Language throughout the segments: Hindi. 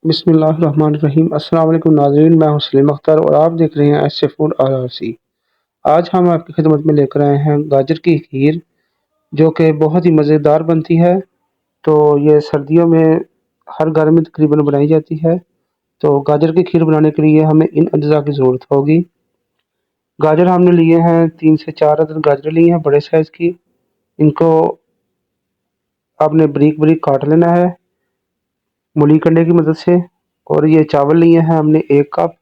बिस्मिल्लाहिर्रहमानिर्रहीम। अस्सलाम वालेकुम नाज़रीन, मैं हूं सलीम अख्तर और आप देख रहे हैं एसए फूड आरआरसी। आज हम आपकी खिदमत में लेकर आए हैं गाजर की खीर, जो कि बहुत ही मज़ेदार बनती है। तो ये सर्दियों में हर घर में तकरीबन बनाई जाती है। तो गाजर की खीर बनाने के लिए हमें इन अज्जा की ज़रूरत होगी। गाजर हमने लिए हैं, 3 से 4 अदद गाजर लिए हैं बड़े साइज़ की। इनको आपने बारीक-बारीक काट लेना है मूली कंडे की मदद से। और ये चावल लिए हैं हमने 1 कप।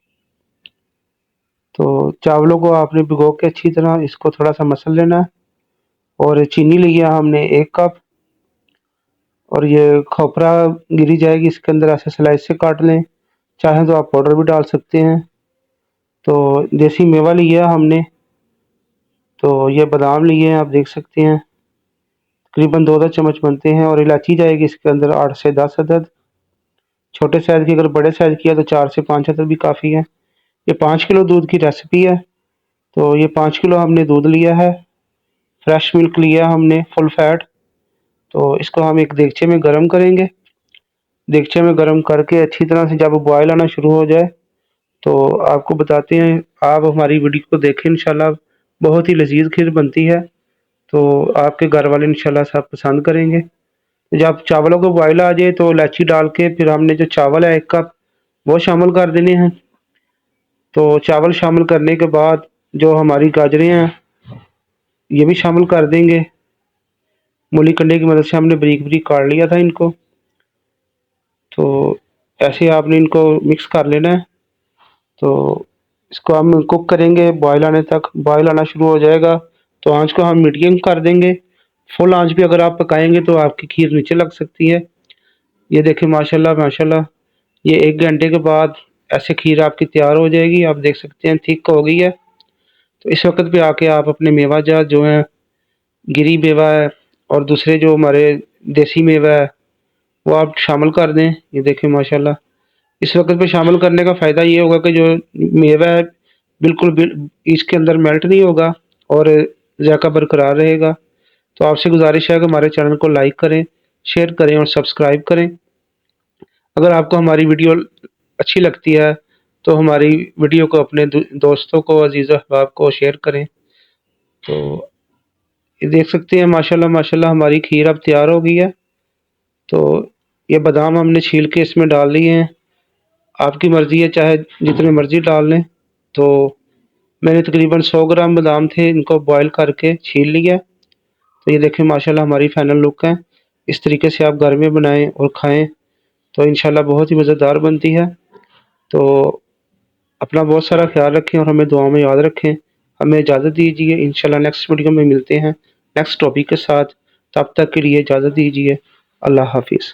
तो चावलों को आपने भिगो के अच्छी तरह इसको थोड़ा-सा मसल लेना है। और चीनी लिया हमने 1 कप। और ये खोपरा गिरी जाएगी इसके अंदर, ऐसे स्लाइस से काट लें, चाहें तो आप पाउडर भी डाल सकते हैं। तो देसी मेवा लिया हमने, तो ये बादाम लिए हैं, आप देख सकते हैं तकरीबन 2-2 चम्मच बनते हैं। और इलायची जाएगी इसके अंदर 8 से 10 अदद। छोटे साइज़ की, अगर बड़े साइज़ की है तो 4 से 5 अदद भी काफ़ी है। ये 5 किलो दूध की रेसिपी है। तो ये 5 किलो हमने दूध लिया है, फ्रेश मिल्क लिया हमने फुल फैट। तो इसको हम एक देगचे में गरम करेंगे। देगचे में गरम करके अच्छी तरह से जब बॉयल आना शुरू हो जाए, तो आपको बताते हैं, आप हमारी वीडियो को देखें इंशाल्लाह। बहुत ही लज़ीज़ खीर बनती है, तो आपके घर वाले इंशाल्लाह सब पसंद करेंगे। जब चावलों को बॉयल आ जाए तो इलायची डाल के फिर हमने जो चावल है 1 कप, वो शामिल कर देने हैं। तो चावल शामिल करने के बाद जो हमारी गाजरें हैं, ये भी शामिल कर देंगे। मूली कंडे की मदद से हमने बारीक-बारीक काट लिया था इनको। तो ऐसे आपने इनको मिक्स कर लेना है। तो इसको हम कुक करेंगे बॉयल आने तक। बॉयल आना शुरू हो जाएगा तो आँच को हम मीडियम कर देंगे। फुल आँच पे अगर आप पकाएँगे तो आपकी खीर नीचे लग सकती है। ये देखें माशाल्लाह माशाल्लाह, ये 1 घंटे के बाद ऐसे खीर आपकी तैयार हो जाएगी। आप देख सकते हैं थिक हो गई है। तो इस वक़्त पे आके आप अपने मेवा जात जो है, गिरी मेवा है और दूसरे जो हमारे देसी मेवा है, वो आप शामिल कर दें। ये देखें माशाल्लाह, इस वक़्त पे शामिल करने का फ़ायदा ये होगा कि जो मेवा है बिल्कुल इसके अंदर मेल्ट नहीं होगा और ज़ायक़ा बरकरार रहेगा। तो आपसे गुज़ारिश है कि हमारे चैनल को लाइक करें, शेयर करें और सब्सक्राइब करें। अगर आपको हमारी वीडियो अच्छी लगती है तो हमारी वीडियो को अपने दोस्तों को, अज़ीज़ अहबाब को शेयर करें। तो ये देख सकते हैं माशाल्लाह माशाल्लाह हमारी खीर अब तैयार हो गई है। तो ये बादाम हमने छील के इसमें डाल लिए हैं। आपकी मर्ज़ी है, चाहे जितने मर्ज़ी डाल लें। तो मैंने तकरीबन 100 ग्राम बादाम थे, इनको बॉयल करके छील लिया। तो ये देखें माशाल्लाह हमारी फाइनल लुक है। इस तरीके से आप घर में बनाएँ और खाएँ तो इंशाल्लाह बहुत ही मज़ेदार बनती है। तो अपना बहुत सारा ख़्याल रखें और हमें दुआओं में याद रखें। हमें इजाज़त दीजिए, इंशाल्लाह नेक्स्ट वीडियो में मिलते हैं नेक्स्ट टॉपिक के साथ। तब तक के लिए इजाज़त दीजिए। अल्लाह हाफ़िज़।